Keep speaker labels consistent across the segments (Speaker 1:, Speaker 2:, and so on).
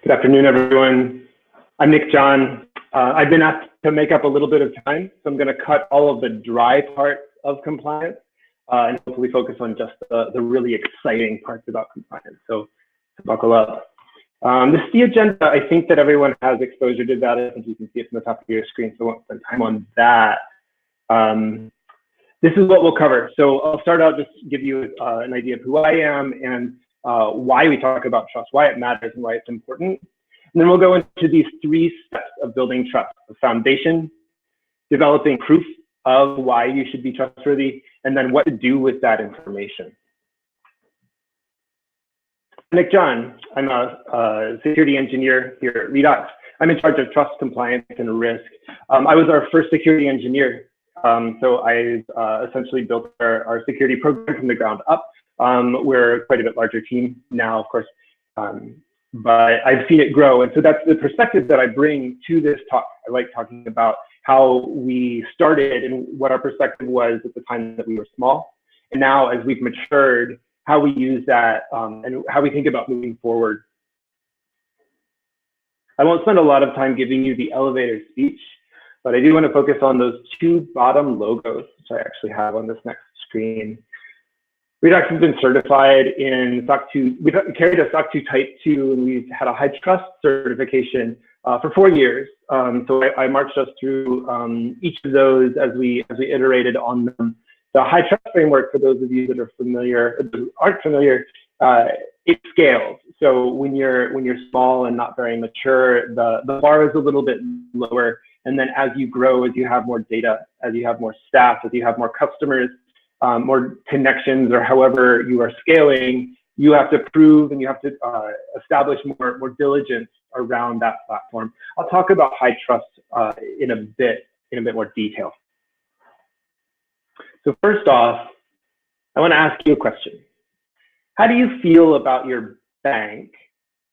Speaker 1: Good afternoon, everyone. I'm Nick John. I've been asked to make up a little bit of time, so I'm going to cut all of the dry parts of compliance and hopefully focus on just the really exciting parts about compliance. So buckle up. This is the agenda. I think that everyone has exposure to that. I think you can see it from the top of your screen, so I won't spend time on that. This is what we'll cover. So I'll start out, just give you an idea of who I am and why we talk about trust, why it matters and why it's important. And then we'll go into these 3 steps of building trust: the foundation, developing proof of why you should be trustworthy, and then what to do with that information. Nick John, I'm a security engineer here at Redox. I'm in charge of trust, compliance, and risk. I was our first security engineer. So I essentially built our security program from the ground up. We're quite a bit larger team now, of course, but I've seen it grow. And so that's the perspective that I bring to this talk. I like talking about how we started and what our perspective was at the time that we were small. And now as we've matured, how we use that and how we think about moving forward. I won't spend a lot of time giving you the elevator speech, but I do want to focus on those 2 bottom logos, which I actually have on this next screen. Redox has been certified in SOC 2. We've carried a SOC 2 Type 2, and we've had a high trust certification for 4 years. So I marched us through each of those as we iterated on them. The high trust framework, for those of you that are familiar, aren't familiar, it scales. So when you're small and not very mature, the bar is a little bit lower. And then as you grow, as you have more data, as you have more staff, as you have more customers, more connections, or however you are scaling, you have to prove and you have to establish more diligence around that platform. I'll talk about high trust in a bit more detail. So first off, I want to ask you a question. How do you feel about your bank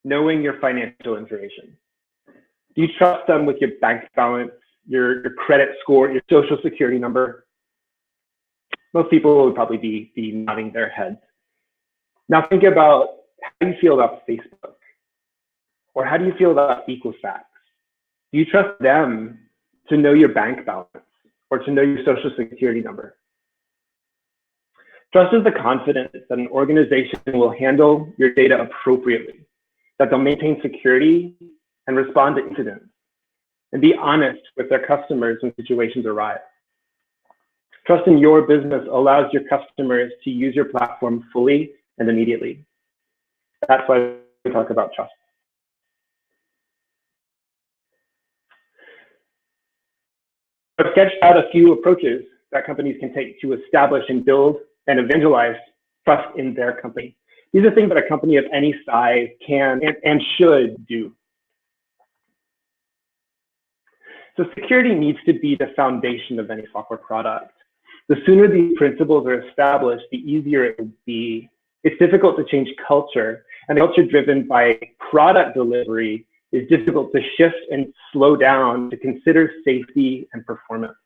Speaker 1: knowing your financial information? Do you trust them with your bank balance, your credit score, your social security number? Most people would probably be nodding their heads. Now think about how you feel about Facebook, or how do you feel about Equifax? Do you trust them to know your bank balance or to know your social security number? Trust is the confidence that an organization will handle your data appropriately, that they'll maintain security and respond to incidents, and be honest with their customers when situations arise. Trust in your business allows your customers to use your platform fully and immediately. That's why we talk about trust. I've sketched out a few approaches that companies can take to establish and build and evangelize trust in their company. These are things that a company of any size can and should do. So security needs to be the foundation of any software product. The sooner these principles are established, the easier it will be. It's difficult to change culture, and a culture driven by product delivery is difficult to shift and slow down to consider safety and performance.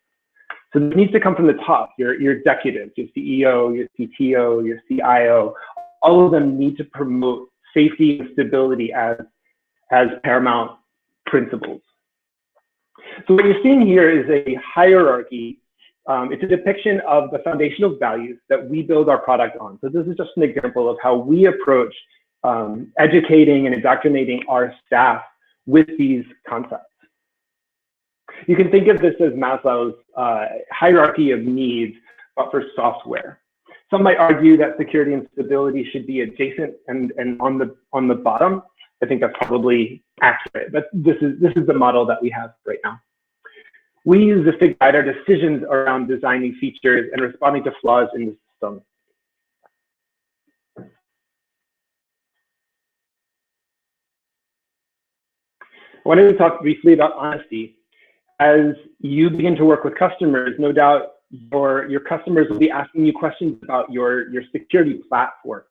Speaker 1: So this needs to come from the top, your executives, your CEO, your CTO, your CIO. All of them need to promote safety and stability as paramount principles. So what you're seeing here is a hierarchy. It's a depiction of the foundational values that we build our product on. So this is just an example of how we approach educating and indoctrinating our staff with these concepts. You can think of this as Maslow's hierarchy of needs, but for software. Some might argue that security and stability should be adjacent and on the bottom. I think that's probably accurate, but this is the model that we have right now. We use this to guide our decisions around designing features and responding to flaws in the system. I wanted to talk briefly about honesty. As you begin to work with customers, no doubt your customers will be asking you questions about your security platform.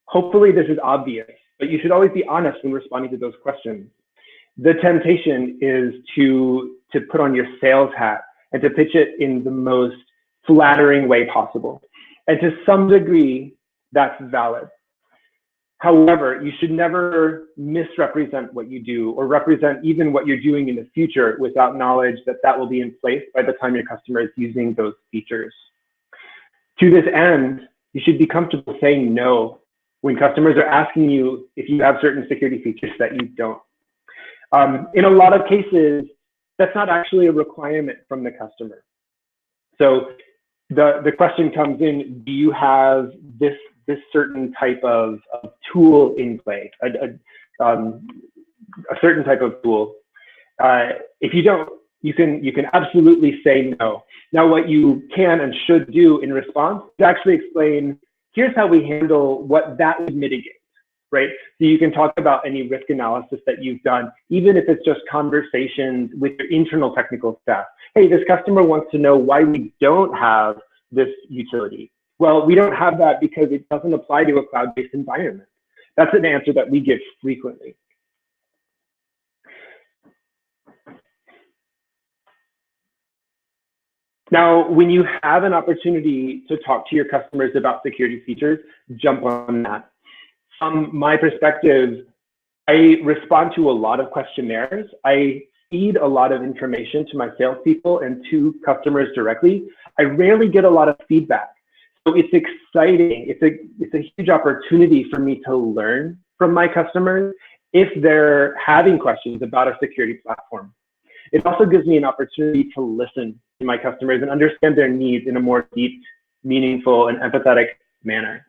Speaker 1: Hopefully this is obvious, but you should always be honest when responding to those questions. The temptation is to put on your sales hat and to pitch it in the most flattering way possible. And to some degree, that's valid. However, you should never misrepresent what you do or represent even what you're doing in the future without knowledge that that will be in place by the time your customer is using those features. To this end, you should be comfortable saying no when customers are asking you if you have certain security features that you don't. In a lot of cases, that's not actually a requirement from the customer. So the question comes in, do you have this certain type of tool in play, a certain type of tool? If you don't, you can absolutely say no. Now, what you can and should do in response is actually explain, here's how we handle what that would mitigate, right? So you can talk about any risk analysis that you've done, even if it's just conversations with your internal technical staff. Hey, this customer wants to know why we don't have this utility. Well, we don't have that because it doesn't apply to a cloud-based environment. That's an answer that we give frequently. Now, when you have an opportunity to talk to your customers about security features, jump on that. From my perspective, I respond to a lot of questionnaires. I feed a lot of information to my salespeople and to customers directly. I rarely get a lot of feedback. So it's exciting. It's a huge opportunity for me to learn from my customers if they're having questions about a security platform. It also gives me an opportunity to listen to my customers and understand their needs in a more deep, meaningful, and empathetic manner.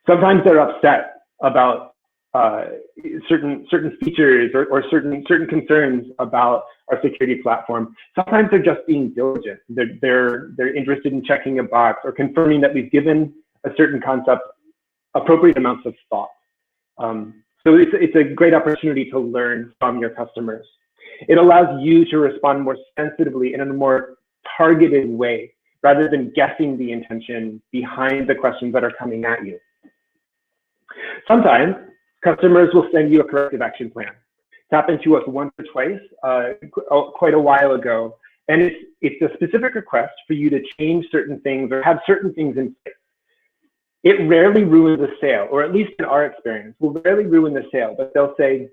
Speaker 1: Sometimes they're upset about certain features or certain concerns about our security platform. Sometimes they're just being diligent. They're interested in checking a box or confirming that we've given a certain concept appropriate amounts of thought. So it's a great opportunity to learn from your customers. It allows you to respond more sensitively in a more targeted way, rather than guessing the intention behind the questions that are coming at you. Sometimes customers will send you a corrective action plan. It's happened to us once or twice, quite a while ago, and it's a specific request for you to change certain things or have certain things in place. It rarely ruins a sale, or at least in our experience, will rarely ruin the sale, but they'll say,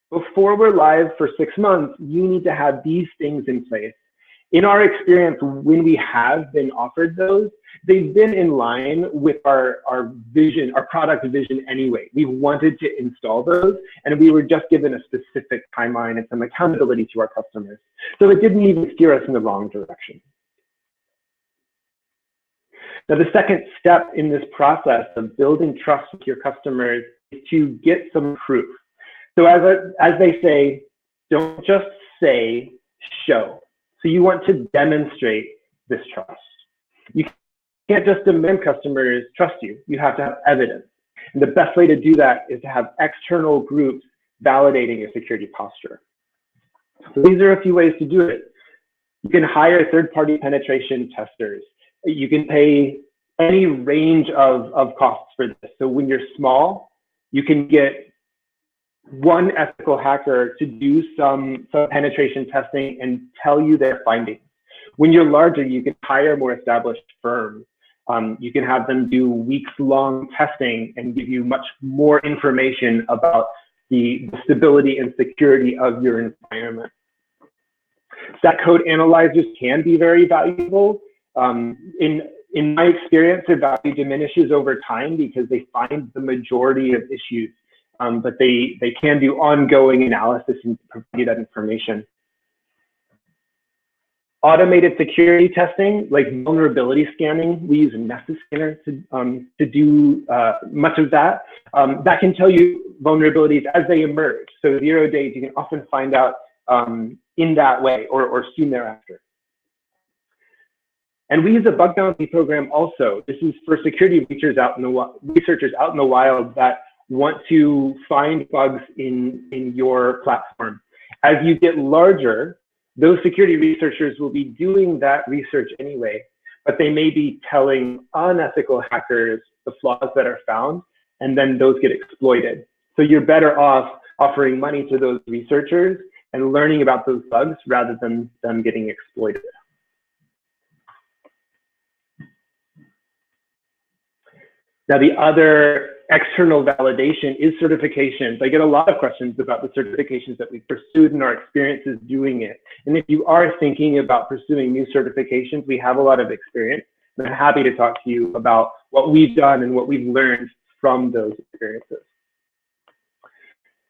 Speaker 1: before we're live for 6 months, you need to have these things in place. In our experience, when we have been offered those, they've been in line with our vision, our product vision anyway. We wanted to install those, and we were just given a specific timeline and some accountability to our customers. So it didn't even steer us in the wrong direction. Now, the second step in this process of building trust with your customers is to get some proof. So as they say, don't just say, show. So you want to demonstrate this trust. You can't just demand customers trust you. You have to have evidence. And the best way to do that is to have external groups validating your security posture. So these are a few ways to do it. You can hire third-party penetration testers. You can pay any range of costs for this. So when you're small, you can get one ethical hacker to do some penetration testing and tell you their findings. When you're larger, you can hire more established firms. You can have them do weeks-long testing and give you much more information about the stability and security of your environment. Stack code analyzers can be very valuable. In my experience, their value diminishes over time because they find the majority of issues. But they can do ongoing analysis and provide you that information. Automated security testing, like vulnerability scanning, we use a Nessus scanner to do much of that. That can tell you vulnerabilities as they emerge. So 0 days, you can often find out in that way or soon thereafter. And we use a bug bounty program also. This is for security researchers out in the wild that want to find bugs in your platform. As you get larger, those security researchers will be doing that research anyway, but they may be telling unethical hackers the flaws that are found, and then those get exploited. So you're better off offering money to those researchers and learning about those bugs rather than them getting exploited. Now, the other external validation is certifications. I get a lot of questions about the certifications that we've pursued and our experiences doing it. And if you are thinking about pursuing new certifications, we have a lot of experience. And I'm happy to talk to you about what we've done and what we've learned from those experiences.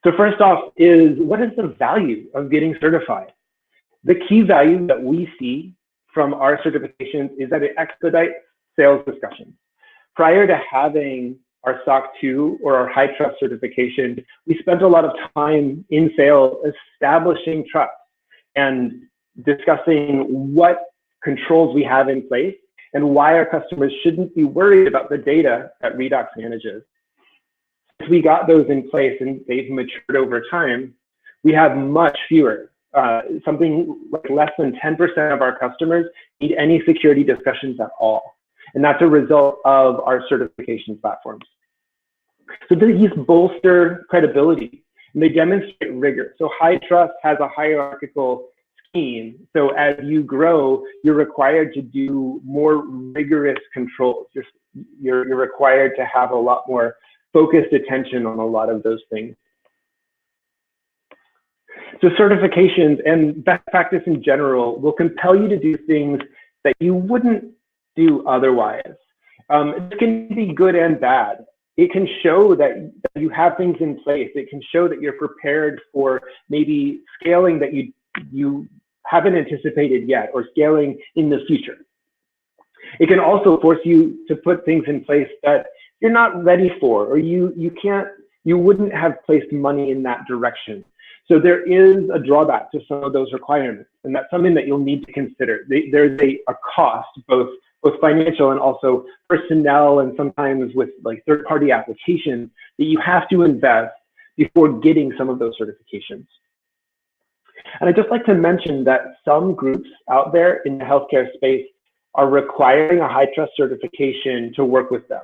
Speaker 1: So first off is, what is the value of getting certified? The key value that we see from our certifications is that it expedites sales discussions. Prior to having our SOC 2 or our high trust certification, we spent a lot of time in sales establishing trust and discussing what controls we have in place and why our customers shouldn't be worried about the data that Redox manages. Since we got those in place and they've matured over time, we have much fewer. Something like less than 10% of our customers need any security discussions at all. And that's a result of our certification platforms. So these bolster credibility and they demonstrate rigor. So high trust has a hierarchical scheme. So as you grow, you're required to do more rigorous controls. You're required to have a lot more focused attention on a lot of those things. So certifications and best practice in general will compel you to do things that you wouldn't do otherwise. It can be good and bad. It can show that you have things in place. It can show that you're prepared for maybe scaling that you haven't anticipated yet or scaling in the future. It can also force you to put things in place that you're not ready for, or you wouldn't have placed money in that direction. So there is a drawback to some of those requirements, and that's something that you'll need to consider. There's a cost, both financial and also personnel, and sometimes with like third-party applications that you have to invest before getting some of those certifications. And I'd just like to mention that some groups out there in the healthcare space are requiring a high trust certification to work with them.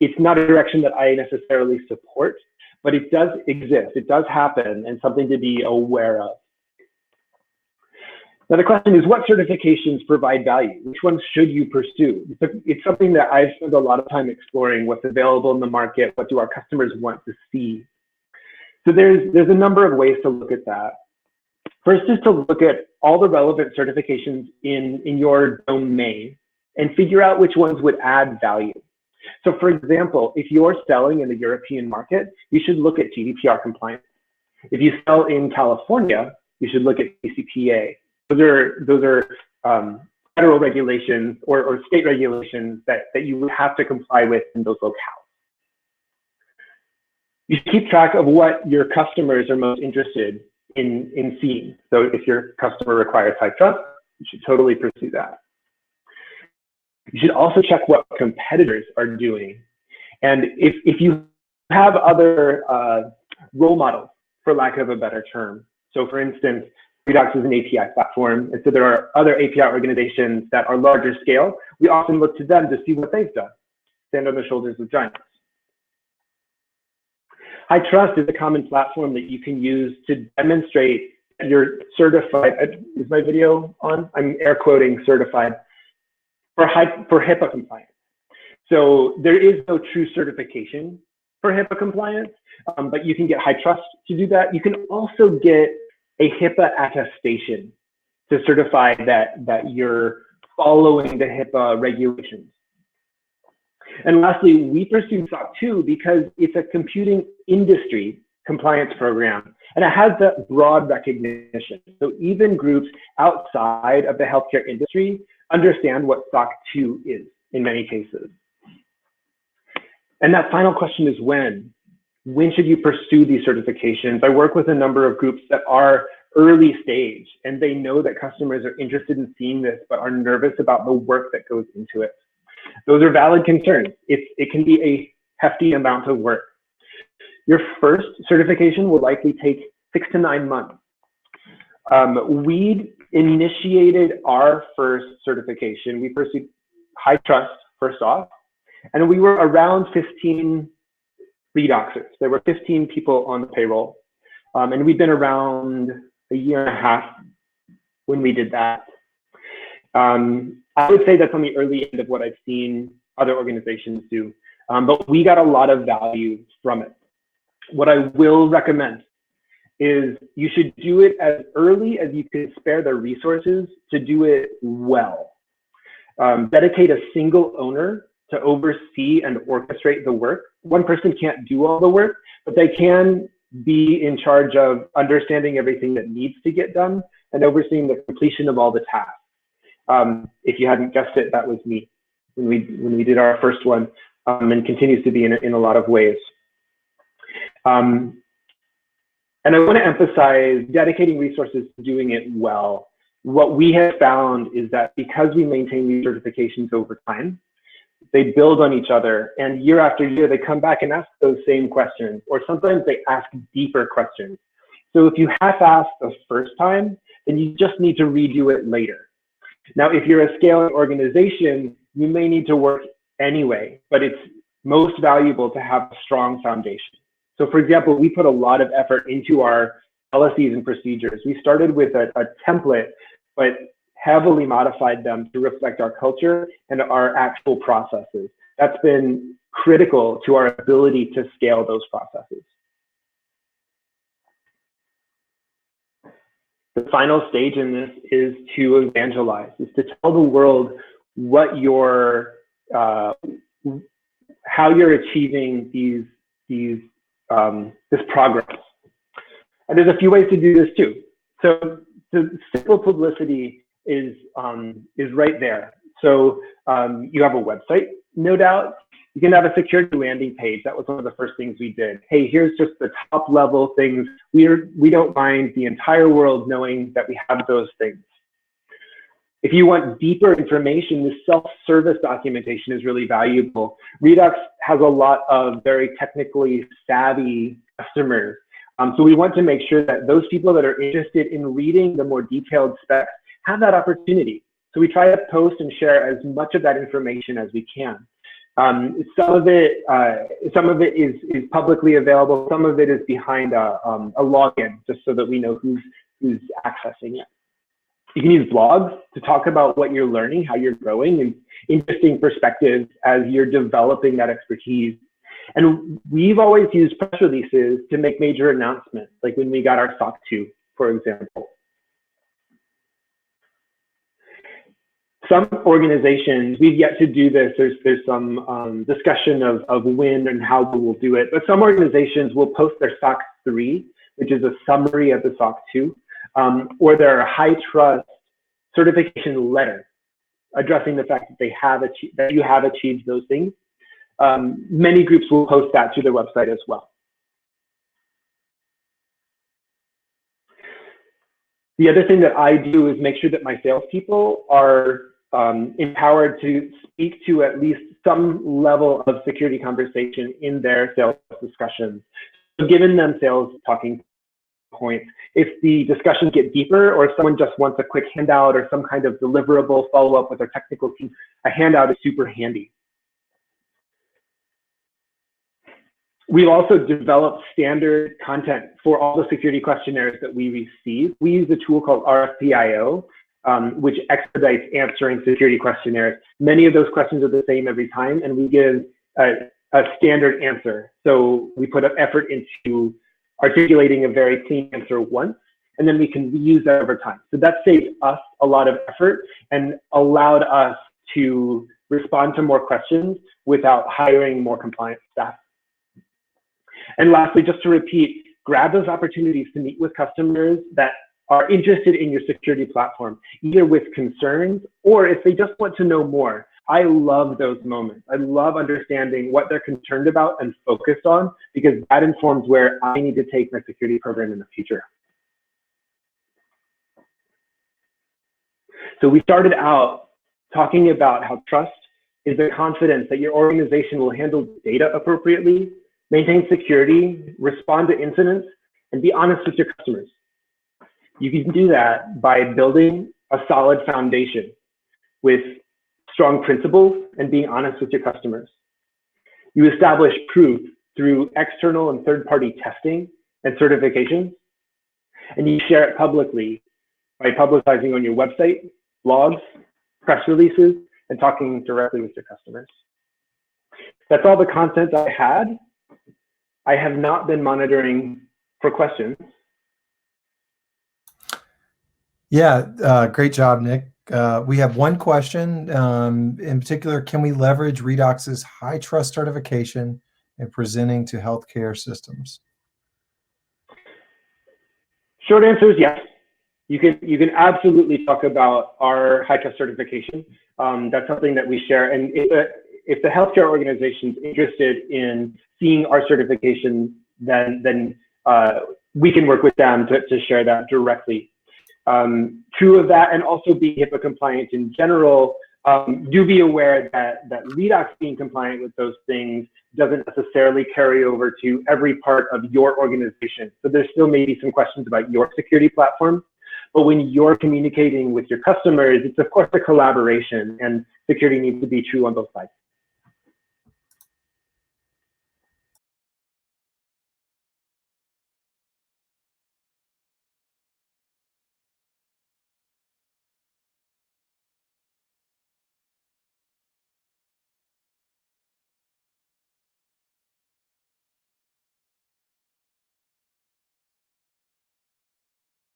Speaker 1: It's not a direction that I necessarily support, but it does exist, it does happen, and something to be aware of. Now the question is, what certifications provide value? Which ones should you pursue? It's something that I've spent a lot of time exploring, what's available in the market, what do our customers want to see? So there's a number of ways to look at that. First is to look at all the relevant certifications in your domain and figure out which ones would add value. So for example, if you're selling in the European market, you should look at GDPR compliance. If you sell in California, you should look at CCPA. Those are federal regulations or state regulations that you would have to comply with in those locales. You should keep track of what your customers are most interested in seeing. So if your customer requires high trust, you should totally pursue that. You should also check what competitors are doing. And if you have other role models, for lack of a better term. So for instance, Redox is an API platform, and so there are other API organizations that are larger scale. We often look to them to see what they've done, stand on the shoulders of giants. High Trust is a common platform that you can use to demonstrate that you're certified. Is my video on? I'm air quoting certified for HIPAA compliance. So there is no true certification for HIPAA compliance, but you can get High Trust to do that. You can also get a HIPAA attestation to certify that you're following the HIPAA regulations. And lastly, we pursue SOC 2 because it's a computing industry compliance program, and it has that broad recognition. So even groups outside of the healthcare industry understand what SOC 2 is in many cases. And that final question is when? When should you pursue these certifications? I work with a number of groups that are early stage, and they know that customers are interested in seeing this, but are nervous about the work that goes into it. Those are valid concerns. It can be a hefty amount of work. Your first certification will likely take 6 to 9 months. We initiated our first certification. We pursued High Trust first off, and we were around 15 Redoxers. There were 15 people on the payroll, and we've been around a year and a half when we did that. I would say that's on the early end of what I've seen other organizations do. but we got a lot of value from it. What I will recommend is you should do it as early as you can spare the resources to do it well. Dedicate a single owner to oversee and orchestrate the work. One person can't do all the work, but they can be in charge of understanding everything that needs to get done and overseeing the completion of all the tasks. If you hadn't guessed it, that was me when we did our first one, and continues to be in a lot of ways. And I want to emphasize dedicating resources to doing it well. What we have found is that because we maintain these certifications over time, they build on each other, and year after year, they come back and ask those same questions, or sometimes they ask deeper questions. So if you half-ask the first time, then you just need to redo it later. Now, if you're a scaling organization, you may need to work anyway, but it's most valuable to have a strong foundation. So for example, we put a lot of effort into our policies and procedures. We started with a template, but heavily modified them to reflect our culture and our actual processes. That's been critical to our ability to scale those processes. The final stage in this is to evangelize, is to tell the world what how you're achieving this progress. And there's a few ways to do this too. So the simple publicity is right there. So you have a website, no doubt. You can have a security landing page. That was one of the first things we did. Hey, here's just the top level things. We don't mind the entire world knowing that we have those things. If you want deeper information, the self-service documentation is really valuable. Redox has a lot of very technically savvy customers. So we want to make sure that those people that are interested in reading the more detailed specs have that opportunity. So we try to post and share as much of that information as we can. Some of it is publicly available. Some of it is behind a login, just so that we know who's accessing it. You can use blogs to talk about what you're learning, how you're growing, and interesting perspectives as you're developing that expertise. And we've always used press releases to make major announcements, like when we got our SOC 2, for example. Some organizations, we've yet to do this. There's some discussion of when and how we will do it, but some organizations will post their SOC 3, which is a summary of the SOC 2, or their high trust certification letter, addressing the fact that you have achieved those things. Many groups will post that to their website as well. The other thing that I do is make sure that my salespeople are empowered to speak to at least some level of security conversation in their sales discussions. So giving them sales talking points. If the discussions get deeper, or if someone just wants a quick handout or some kind of deliverable follow-up with their technical team, a handout is super handy. We've also developed standard content for all the security questionnaires that we receive. We use a tool called RFPIO, which expedites answering security questionnaires. Many of those questions are the same every time, and we give a standard answer. So we put effort into articulating a very clean answer once, and then we can reuse that over time. So that saved us a lot of effort and allowed us to respond to more questions without hiring more compliance staff. And lastly, just to repeat, grab those opportunities to meet with customers that are interested in your security platform, either with concerns or if they just want to know more. I love those moments. I love understanding what they're concerned about and focused on, because that informs where I need to take my security program in the future. So we started out talking about how trust is the confidence that your organization will handle data appropriately, maintain security, respond to incidents, and be honest with your customers. You can do that by building a solid foundation with strong principles and being honest with your customers. You establish proof through external and third-party testing and certifications, and you share it publicly by publicizing on your website, blogs, press releases, and talking directly with your customers. That's all the content I had. I have not been monitoring for questions.
Speaker 2: Yeah, great job, Nick. We have one question in particular. Can we leverage Redox's high trust certification in presenting to healthcare systems?
Speaker 1: Short answer is yes. You can absolutely talk about our high trust certification. That's something that we share. And if the healthcare organization is interested in seeing our certification, then we can work with them to share that directly. True of that, and also be HIPAA compliant in general. Do be aware that Redox being compliant with those things doesn't necessarily carry over to every part of your organization. So there still may be some questions about your security platform. But when you're communicating with your customers, it's of course a collaboration, and security needs to be true on both sides.